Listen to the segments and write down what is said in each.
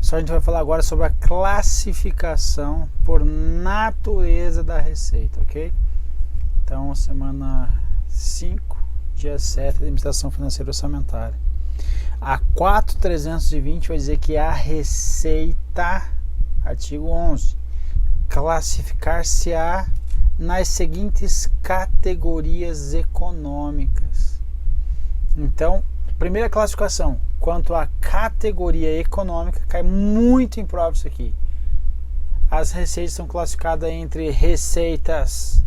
Só a gente vai falar agora sobre a classificação por natureza da receita, ok? Então, semana 5, dia 7, administração financeira orçamentária. A 4.320 vai dizer que a receita, artigo 11, classificar-se-á nas seguintes categorias econômicas. Então, primeira classificação, quanto à categoria econômica, cai muito em prova isso aqui. As receitas são classificadas entre receitas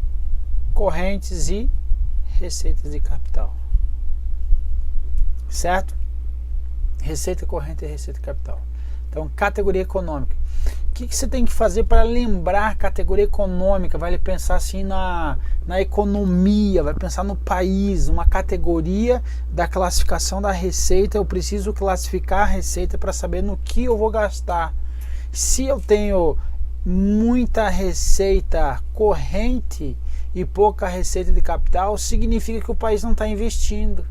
correntes e receitas de capital. Certo? Receita corrente e receita de capital. Então, categoria econômica. O que você tem que fazer para lembrar categoria econômica? Vai pensar assim na economia, vai pensar no país, uma categoria da classificação da receita. Eu preciso classificar a receita para saber no que eu vou gastar. Se eu tenho muita receita corrente e pouca receita de capital, significa que o país não está investindo.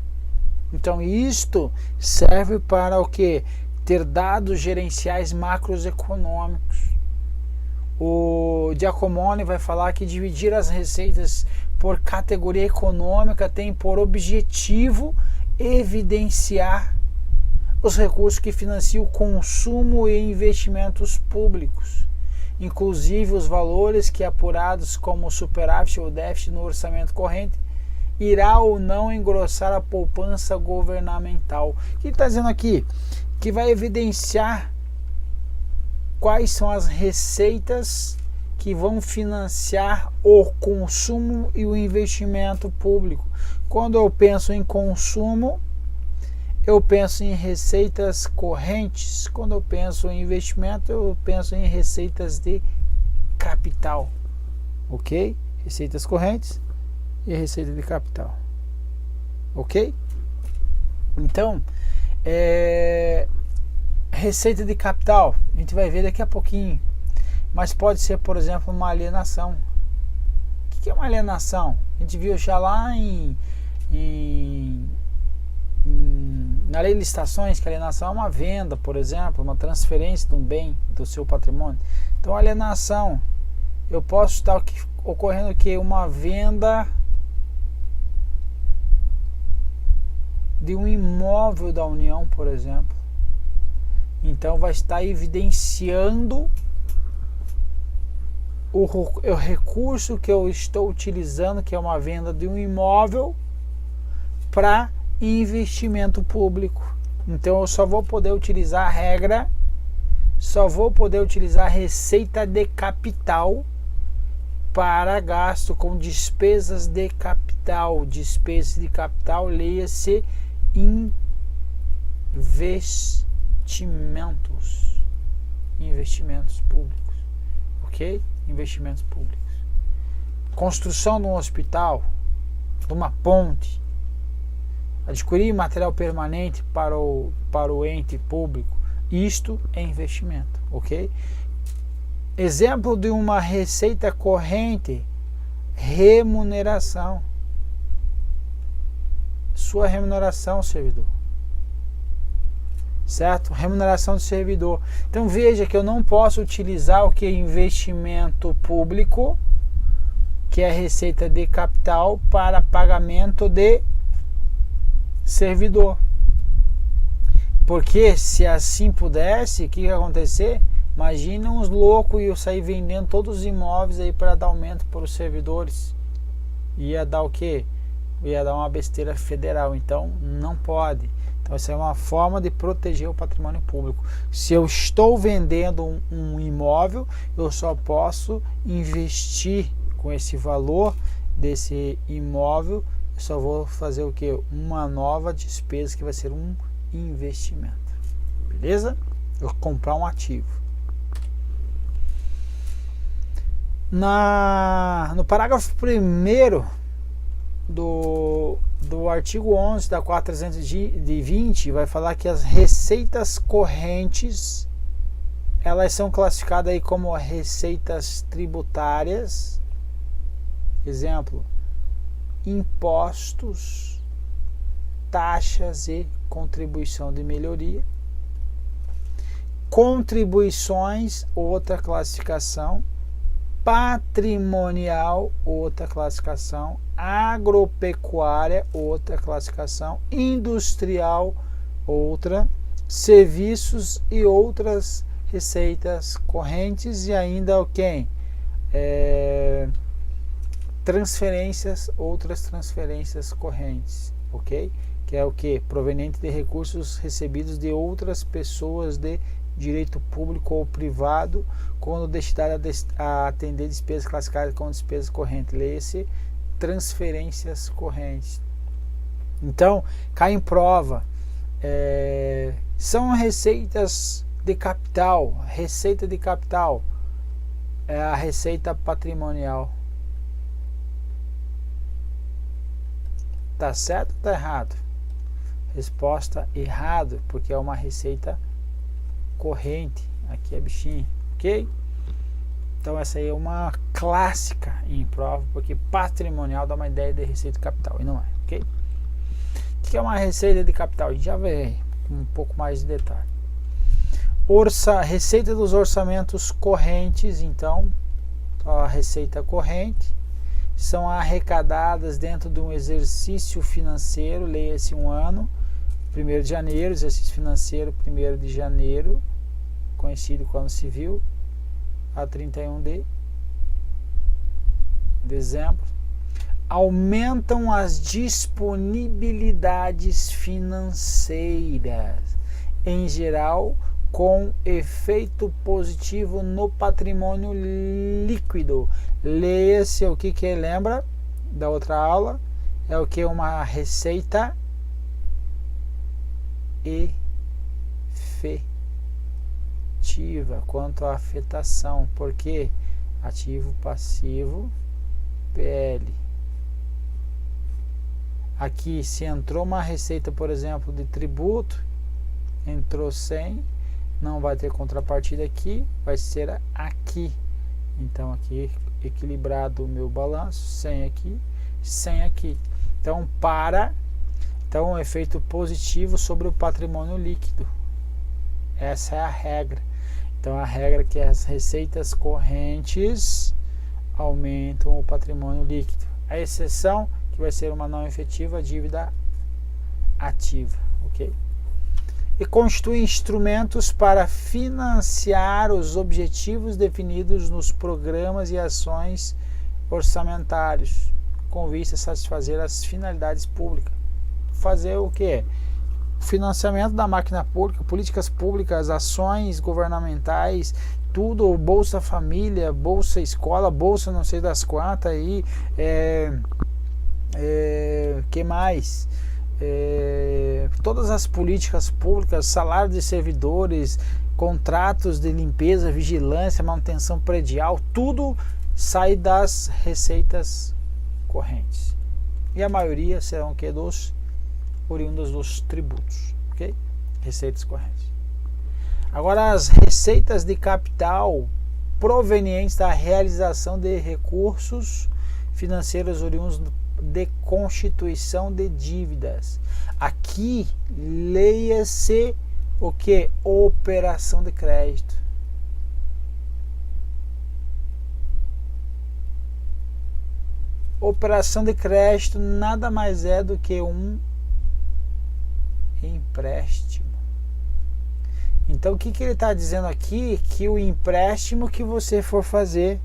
Então isto serve para o quê? Ter dados gerenciais macroeconômicos. O Giacomoni vai falar que dividir as receitas por categoria econômica tem por objetivo evidenciar os recursos que financiam o consumo e investimentos públicos, inclusive os valores que apurados como superávit ou déficit no orçamento corrente, irá ou não engrossar a poupança governamental. O que ele está dizendo aqui? Que vai evidenciar quais são as receitas que vão financiar o consumo e o investimento público. Quando eu penso em consumo, eu penso em receitas correntes. Quando eu penso em investimento, eu penso em receitas de capital. Ok? Receitas correntes e receita de capital. Ok? Então, receita de capital, a gente vai ver daqui a pouquinho, mas pode ser, por exemplo, uma alienação. O que é uma alienação? A gente viu já lá na lei de licitações que a alienação é uma venda, por exemplo, uma transferência de um bem do seu patrimônio. Então, alienação, eu posso estar ocorrendo que uma venda de um imóvel da União, por exemplo. Então vai estar evidenciando o recurso que eu estou utilizando, que é uma venda de um imóvel, para investimento público. Então eu só vou poder utilizar a regra, só vou poder utilizar a receita de capital para gasto com despesas de capital. Despesas de capital, leia-se investimentos públicos, ok? Investimentos públicos. Construção de um hospital, de uma ponte, adquirir material permanente para o ente público, isto é investimento, ok? Exemplo de uma receita corrente, remuneração. Sua remuneração, servidor. Certo? Remuneração do servidor. Então veja que eu não posso utilizar o que é investimento público, que é receita de capital, para pagamento de servidor. Porque se assim pudesse, o que ia acontecer? Imagina uns loucos e eu sair vendendo todos os imóveis aí para dar aumento para os servidores. Ia dar o quê? Ia dar uma besteira federal. Então não pode. Então essa é uma forma de proteger o patrimônio público. Se eu estou vendendo um imóvel, eu só posso investir com esse valor desse imóvel. Eu só vou fazer o quê? Uma nova despesa que vai ser um investimento. Beleza? Eu vou comprar um ativo. No parágrafo 1º do artigo 11 da 4.320 vai falar que as receitas correntes, elas são classificadas aí como receitas tributárias. Exemplo, impostos, taxas e contribuição de melhoria. Contribuições, outra classificação. Patrimonial, outra classificação. Agropecuária, outra classificação. Industrial, outra. Serviços e outras receitas correntes. E ainda quem? Transferências, outras transferências correntes, ok? Que é o que? Proveniente de recursos recebidos de outras pessoas de direito público ou privado, quando destinado a atender despesas classificadas como despesas correntes. Leia-se transferências correntes. Então, cai em prova. São receitas de capital. Receita de capital é a receita patrimonial. Tá certo ou tá errado? Resposta errado, porque é uma receita corrente. Aqui é bichinho, ok? Então essa aí é uma clássica em prova, porque patrimonial dá uma ideia de receita de capital, e não é, ok? O que é uma receita de capital? A gente já vê com um pouco mais de detalhe. Receita dos orçamentos correntes, então, a receita corrente, são arrecadadas dentro de um exercício financeiro, leia-se um ano, 1º de janeiro, exercício financeiro 1º de janeiro, conhecido como civil, a 31 de dezembro. Aumentam as disponibilidades financeiras, em geral, com efeito positivo no patrimônio líquido. Leia-se o que lembra da outra aula, é o que? Uma receita efetiva, quanto à afetação, porque ativo, passivo, PL. Aqui, se entrou uma receita, por exemplo, de tributo, entrou 100, não vai ter contrapartida aqui, vai ser aqui. Então aqui equilibrado o meu balanço, 100 aqui, 100 aqui. Então um efeito positivo sobre o patrimônio líquido. Essa é a regra. Então a regra é que as receitas correntes aumentam o patrimônio líquido. A exceção que vai ser uma não efetiva, dívida ativa, ok? E constitui instrumentos para financiar os objetivos definidos nos programas e ações orçamentários, com vista a satisfazer as finalidades públicas. Fazer o quê? Financiamento da máquina pública, políticas públicas, ações governamentais, tudo, Bolsa Família, Bolsa Escola, Bolsa não sei das quantas aí, que mais? Todas as políticas públicas, salário de servidores, contratos de limpeza, vigilância, manutenção predial, tudo sai das receitas correntes. E a maioria serão oriundas dos tributos, ok? Receitas correntes. Agora, as receitas de capital provenientes da realização de recursos financeiros oriundos de constituição de dívidas. Aqui, leia-se o que? Operação de crédito. Operação de crédito nada mais é do que um empréstimo. Então, o que ele está dizendo aqui? Que o empréstimo que você for fazer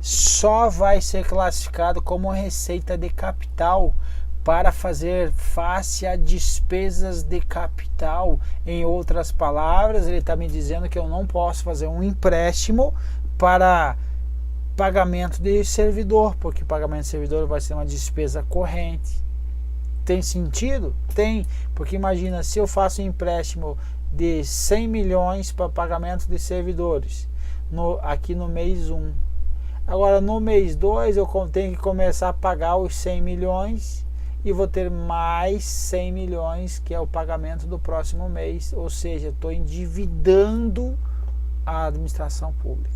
só vai ser classificado como receita de capital para fazer face a despesas de capital. Em outras palavras, ele está me dizendo que eu não posso fazer um empréstimo para pagamento de servidor, porque pagamento de servidor vai ser uma despesa corrente. Tem sentido? Tem, porque imagina, se eu faço um empréstimo de 100 milhões para pagamento de servidores, aqui no mês 1. Agora no mês 2 eu tenho que começar a pagar os 100 milhões e vou ter mais 100 milhões, que é o pagamento do próximo mês, ou seja, estou endividando a administração pública.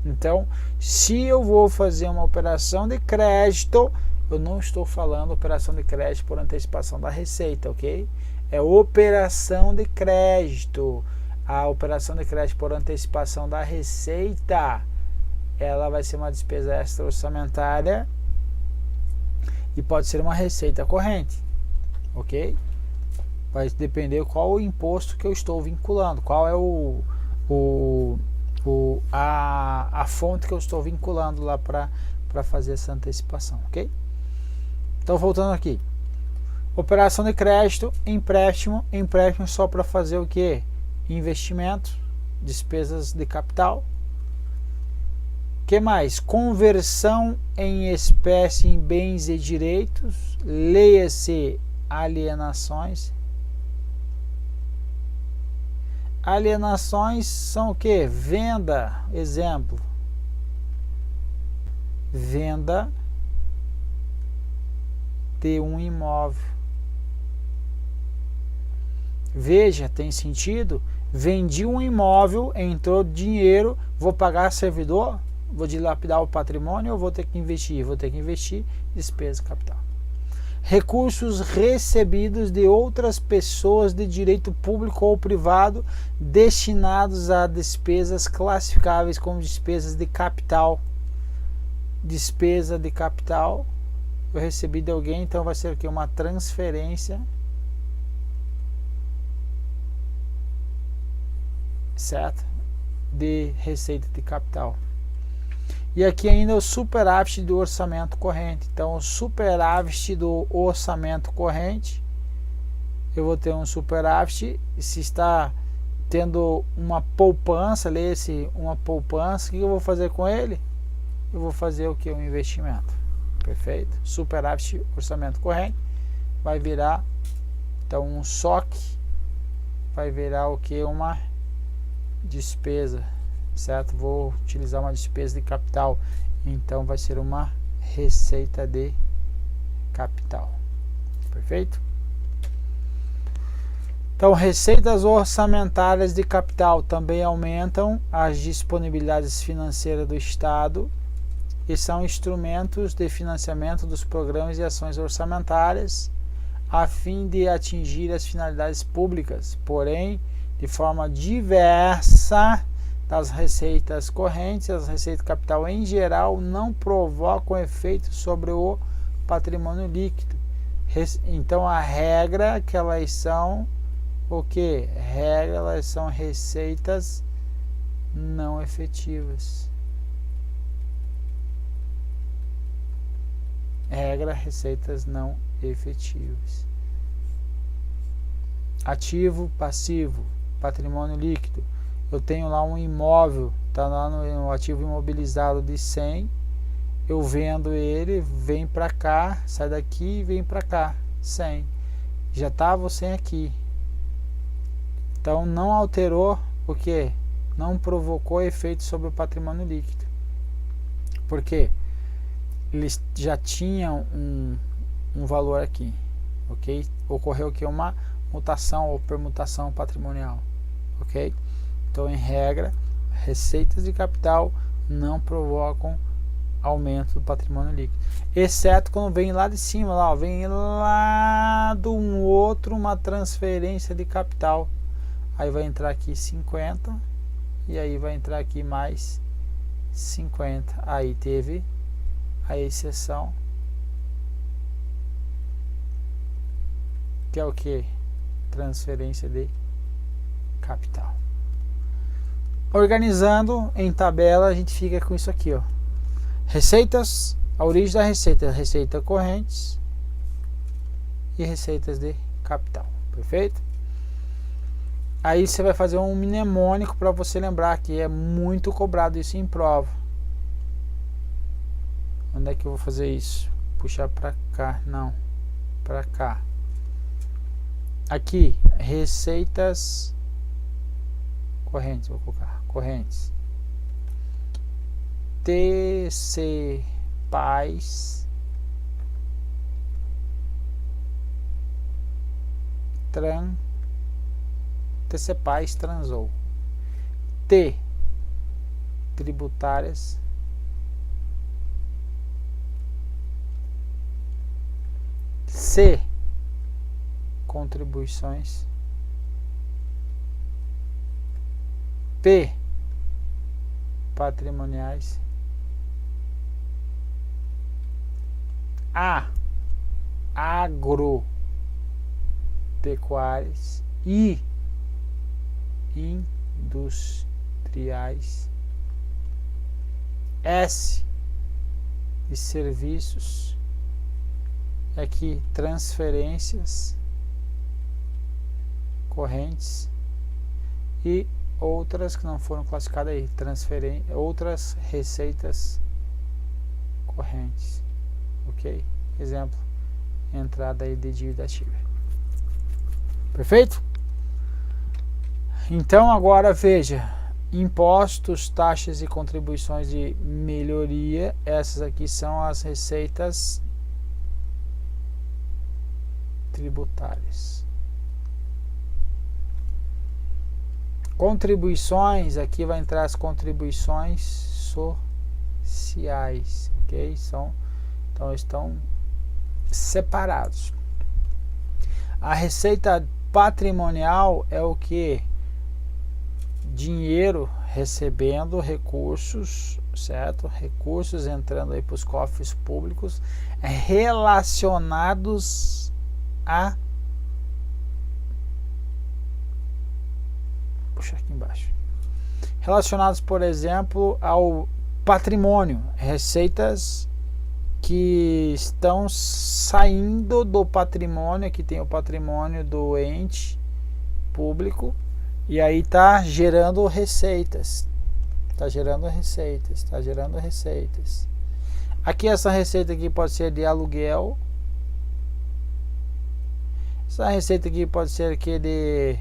Então, se eu vou fazer uma operação de crédito, eu não estou falando operação de crédito por antecipação da receita, ok? É operação de crédito. a operação de crédito por antecipação da receita, ela vai ser uma despesa extra orçamentária e pode ser uma receita corrente, ok? Vai depender qual o imposto que eu estou vinculando, qual é a fonte que eu estou vinculando lá para fazer essa antecipação, ok? Então, voltando aqui, operação de crédito, empréstimo só para fazer o que? Investimento, despesas de capital. Que mais? Conversão em espécie em bens e direitos, leia-se alienações. Alienações são o que? Venda, exemplo. Venda de um imóvel. Veja, tem sentido? Vendi um imóvel, entrou dinheiro, vou pagar servidor? Vou dilapidar o patrimônio ou vou ter que investir? Vou ter que investir, despesa capital. Recursos recebidos de outras pessoas de direito público ou privado destinados a despesas classificáveis como despesas de capital. Despesa de capital, eu recebi de alguém, então vai ser aqui uma transferência, certo? De receita de capital. E aqui ainda o superávit do orçamento corrente. Então, o superávit do orçamento corrente, eu vou ter um superávit, se está tendo uma poupança, lê-se uma poupança, o que eu vou fazer com ele? Eu vou fazer o que? Um investimento. Perfeito? Superávit orçamento corrente vai virar, então, um SOC, vai virar o que? Uma despesa, certo? Vou utilizar uma despesa de capital, então vai ser uma receita de capital. Perfeito? Então, receitas orçamentárias de capital também aumentam as disponibilidades financeiras do Estado e são instrumentos de financiamento dos programas e ações orçamentárias a fim de atingir as finalidades públicas, porém, de forma diversa das receitas correntes. As receitas de capital em geral não provocam efeito sobre o patrimônio líquido. Então a regra é que elas são o que? Regra, elas são receitas não efetivas. Regra, receitas não efetivas. Ativo, passivo, patrimônio líquido. Eu tenho lá um imóvel, está lá no ativo imobilizado de 100, eu vendo ele, vem para cá, sai daqui e vem para cá, 100. Já estava o 100 aqui. Então não alterou o que? Não provocou efeito sobre o patrimônio líquido. Por quê? Eles já tinham um valor aqui, ok? Ocorreu aqui uma mutação ou permutação patrimonial, ok? Então, em regra, receitas de capital não provocam aumento do patrimônio líquido, exceto quando vem lá de cima, lá, ó, vem lá do outro uma transferência de capital, aí vai entrar aqui 50 e aí vai entrar aqui mais 50, aí teve a exceção, que é o que? Transferência de capital. Organizando em tabela, a gente fica com isso aqui, ó. Receitas, a origem da receita, receita correntes e receitas de capital. Perfeito? Aí você vai fazer um mnemônico para você lembrar que é muito cobrado isso em prova. Onde é que eu vou fazer isso? Puxar para cá, não, para cá. Aqui, receitas correntes, vou colocar correntes. TC Paz TC Paz transou. T tributárias. C contribuições. P, patrimoniais. A, agropecuárias. I, industriais. S, de serviços. Aqui, transferências correntes. E outras que não foram classificadas aí, outras receitas correntes, ok? Exemplo, entrada aí de dívida ativa. Perfeito? Então agora veja, impostos, taxas e contribuições de melhoria, essas aqui são as receitas tributárias. Contribuições, aqui vai entrar as contribuições sociais, ok? Então estão separados. A receita patrimonial é o que? Dinheiro recebendo recursos, certo? Recursos entrando aí para os cofres públicos relacionados a... Puxa aqui embaixo. Relacionados, por exemplo, ao patrimônio, receitas que estão saindo do patrimônio, aqui tem o patrimônio do ente público, e aí está gerando receitas. Está gerando receitas, está gerando receitas. Aqui essa receita aqui pode ser de aluguel. Essa receita aqui pode ser aqui de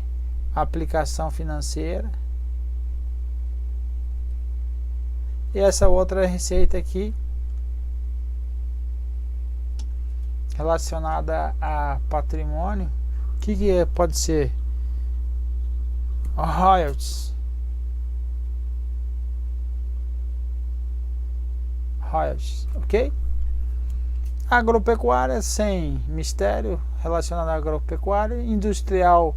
aplicação financeira. E essa outra receita aqui relacionada a patrimônio, o que pode ser? Royalties. Royalties, ok? Agropecuária, sem mistério, relacionada à agropecuária. Industrial,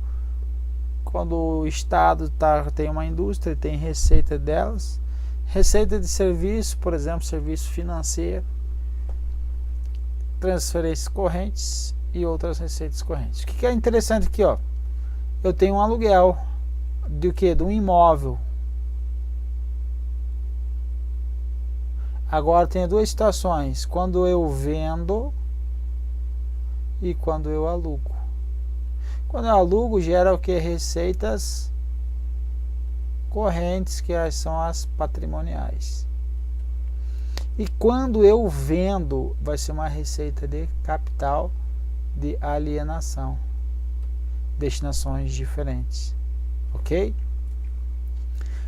quando o Estado tem uma indústria, tem receita delas. Receita de serviço, por exemplo, serviço financeiro. Transferências correntes e outras receitas correntes. O que é interessante aqui, ó? Eu tenho um aluguel do que? De um imóvel. Agora tem duas situações: quando eu vendo e quando eu alugo. Quando eu alugo, gera o que? Receitas correntes, que são as patrimoniais. E quando eu vendo, vai ser uma receita de capital de alienação. Destinações diferentes. Ok?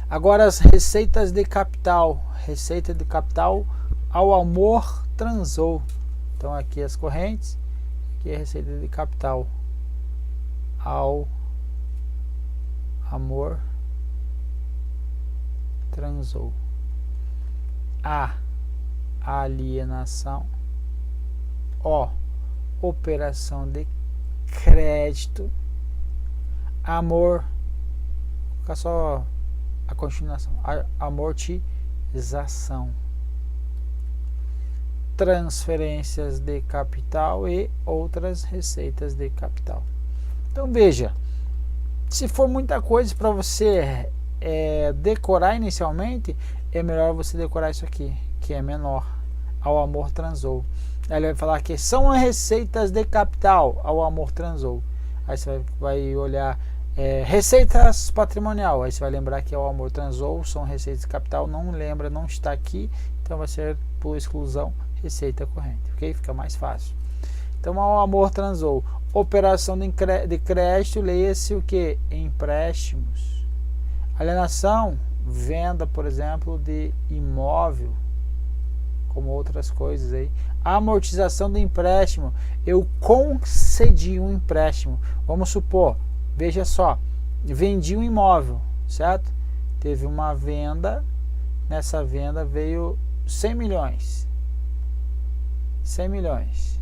Agora as receitas de capital. Receita de capital ao amor transou. Então aqui as correntes. Aqui a receita de capital ao amor transou. A, alienação. O, operação de crédito. Amor, fica só a continuação, amortização. Transferências de capital e outras receitas de capital. Então veja, se for muita coisa para você decorar inicialmente, é melhor você decorar isso aqui, que é menor, ao amor transou. Aí ele vai falar que são as receitas de capital ao amor transou. Aí você vai olhar receitas patrimonial, aí você vai lembrar que ao amor transou são receitas de capital, não lembra, não está aqui, então vai ser por exclusão receita corrente, ok? Fica mais fácil. Então ao amor transou, operação de crédito, leia-se o que? Empréstimos. Alienação, venda, por exemplo, de imóvel, como outras coisas aí. Amortização do empréstimo, eu concedi um empréstimo, vamos supor, veja só, vendi um imóvel, certo? Teve uma venda, nessa venda veio 100 milhões. 100 milhões.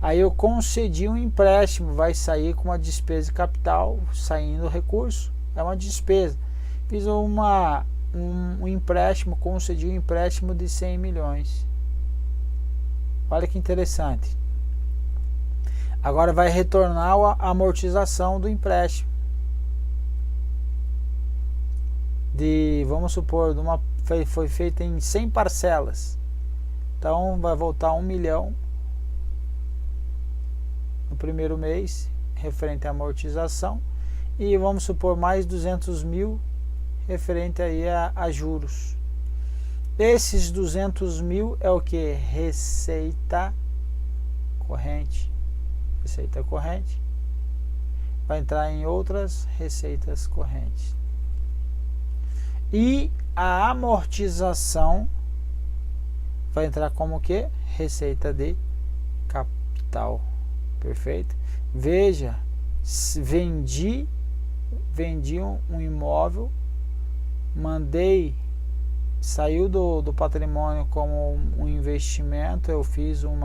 Aí eu concedi um empréstimo, vai sair com uma despesa de capital, saindo recurso, é uma despesa. fiz um empréstimo, concedi um empréstimo de 100 milhões. Olha que interessante. Agora vai retornar a amortização do empréstimo. Vamos supor, foi feita em 100 parcelas. Então vai voltar 1 milhão no primeiro mês, referente à amortização. E vamos supor mais 200 mil referente aí a juros. Esses 200 mil é o que? Receita corrente. Receita corrente. Vai entrar em outras receitas correntes. E a amortização vai entrar como que? Receita de capital. Perfeito? Veja, vendi um imóvel, saiu do patrimônio como um investimento, eu fiz um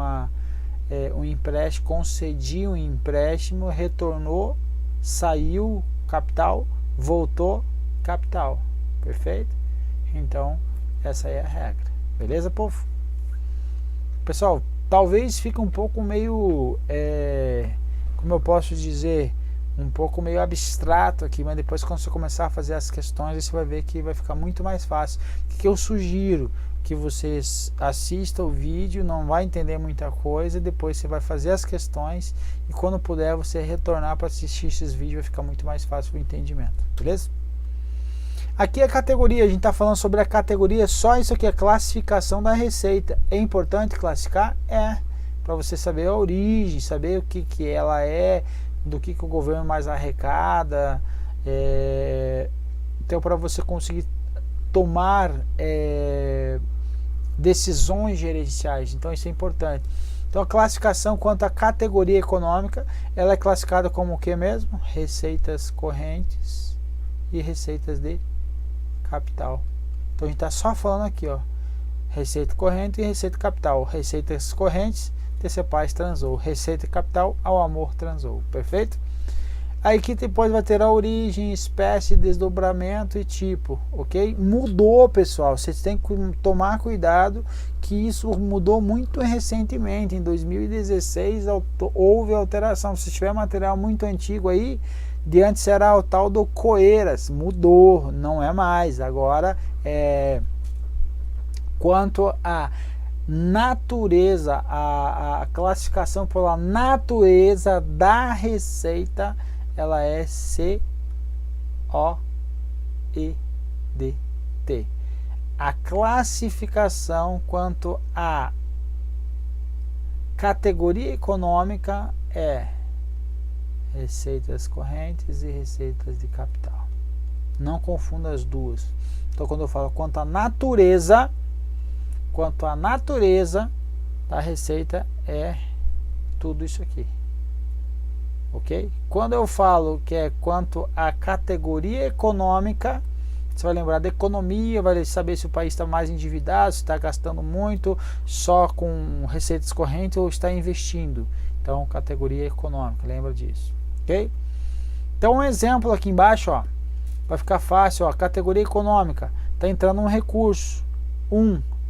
empréstimo, concedi um empréstimo, retornou, saiu capital, voltou capital. Perfeito? Então, essa é a regra. Beleza, povo? Pessoal, talvez fique um pouco meio, como eu posso dizer, um pouco meio abstrato aqui, mas depois quando você começar a fazer as questões, você vai ver que vai ficar muito mais fácil. O que eu sugiro? Que vocês assistam o vídeo, não vai entender muita coisa, depois você vai fazer as questões e quando puder você retornar para assistir esses vídeos, vai ficar muito mais fácil o entendimento, beleza? Aqui a categoria, a gente está falando sobre a categoria, só isso aqui, a classificação da receita. É importante classificar? Para você saber a origem, saber o que ela é, do que o governo mais arrecada, então para você conseguir tomar decisões gerenciais, então isso é importante. Então a classificação quanto à categoria econômica, ela é classificada como o que mesmo? Receitas correntes e receitas de capital. Então a gente está só falando aqui, ó, receita corrente e receita capital. Receitas correntes, TC Paz transou. Receita capital, ao amor transou. Perfeito? Aí aqui depois vai ter a origem, espécie, desdobramento e tipo, ok? Mudou, pessoal. Vocês têm que tomar cuidado que isso mudou muito recentemente. Em 2016 houve alteração. Se tiver material muito antigo aí, de antes era o tal do Coeiras. Mudou, não é mais. Agora, quanto a natureza, a classificação pela natureza da receita, ela é COEDT. A classificação quanto à categoria econômica é receitas correntes e receitas de capital. Não confunda as duas. Então quando eu falo quanto à natureza da receita, é tudo isso aqui. Ok? Quando eu falo que é quanto à categoria econômica, você vai lembrar da economia, vai saber se o país está mais endividado, se está gastando muito, só com receitas correntes ou está investindo. Então, categoria econômica, lembra disso. Ok? Então, um exemplo aqui embaixo, ó, vai ficar fácil, ó, categoria econômica, está entrando um recurso,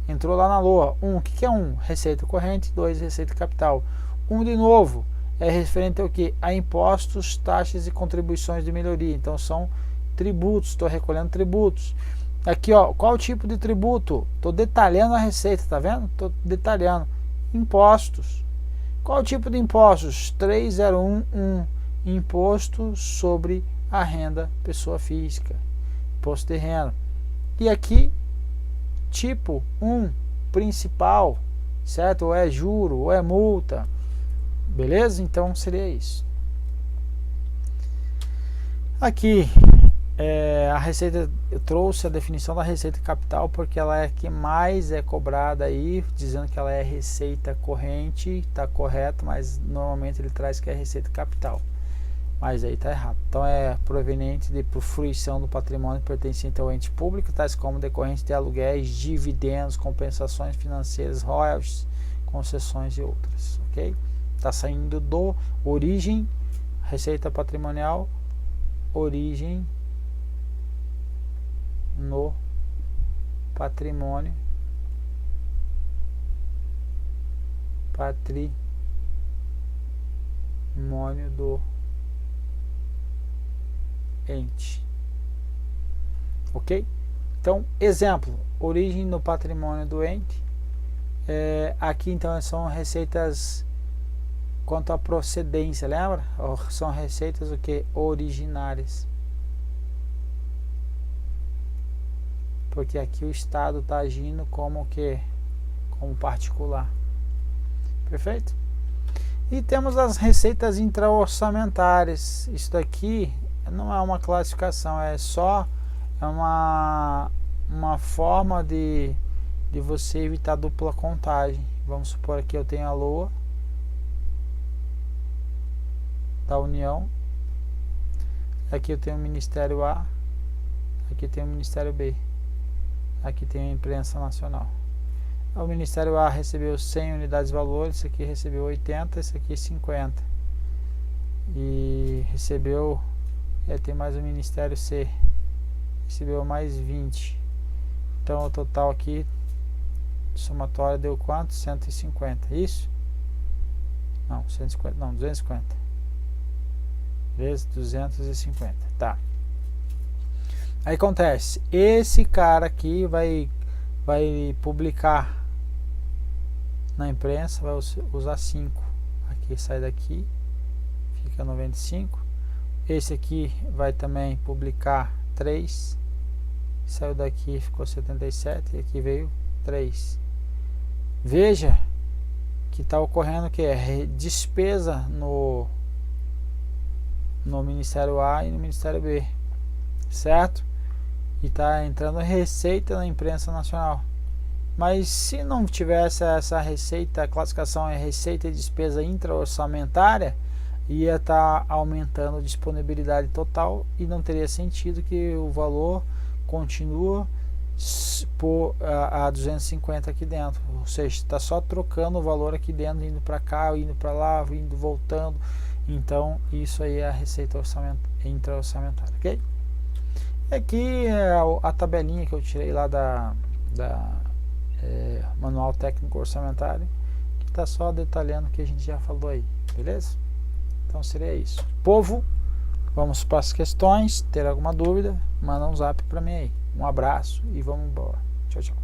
entrou lá na LOA, o que é receita corrente, 2, receita capital. De novo, é referente ao que? A impostos, taxas e contribuições de melhoria. Então são tributos, estou recolhendo tributos. Aqui, ó, qual tipo de tributo? Estou detalhando a receita, tá vendo? Estou detalhando. Impostos. Qual tipo de impostos? 3011, imposto sobre a renda pessoa física, imposto de renda. E aqui, tipo 1, principal, certo? Ou é juro, ou é multa. Beleza? Então seria isso. Aqui a receita, eu trouxe a definição da receita capital porque ela é a que mais é cobrada aí, dizendo que ela é receita corrente, está correto, mas normalmente ele traz que é receita capital, mas aí está errado. Então é proveniente de fruição do patrimônio pertencente ao ente público, tais como decorrente de aluguéis, dividendos, compensações financeiras, royalties, concessões e outras, ok? Está saindo do origem, receita patrimonial, origem no patrimônio do ente. Ok? Então, exemplo, origem no patrimônio do ente. Aqui então são receitas quanto à procedência, lembra? São receitas o que? Originárias. Porque aqui o Estado está agindo como o que? Como particular. Perfeito? E temos as receitas intra-orçamentárias. Isso daqui não é uma classificação, é só uma forma de você evitar dupla contagem. Vamos supor aqui eu tenho a LOA da União, aqui eu tenho o Ministério A, aqui tem o Ministério B, aqui tem a Imprensa Nacional. O Ministério A recebeu 100 unidades de valor, esse aqui recebeu 80, esse aqui 50. E recebeu, tem mais o Ministério C, recebeu mais 20. Então o total aqui, somatório, deu quanto? 150, isso? Não, 150, não, 250. Vezes 250, tá. Aí acontece, esse cara aqui vai publicar na imprensa, vai usar 5. Aqui sai daqui, fica 95. Esse aqui vai também publicar 3. Saiu daqui, ficou 77. E aqui veio 3. Veja que está ocorrendo que é despesa no Ministério A e no Ministério B, certo? E está entrando receita na Imprensa Nacional. Mas se não tivesse essa receita, a classificação é receita e despesa intra-orçamentária, ia estar aumentando a disponibilidade total e não teria sentido, que o valor continua por a 250 aqui dentro. Ou seja, está só trocando o valor aqui dentro, indo para cá, indo para lá, indo, voltando. Então, isso aí é a receita intra-orçamentária, ok? Aqui é a tabelinha que eu tirei lá da Manual Técnico Orçamentário, que está só detalhando o que a gente já falou aí, beleza? Então seria isso. Povo, vamos para as questões. Ter alguma dúvida, manda um zap para mim aí. Um abraço e vamos embora. Tchau, tchau.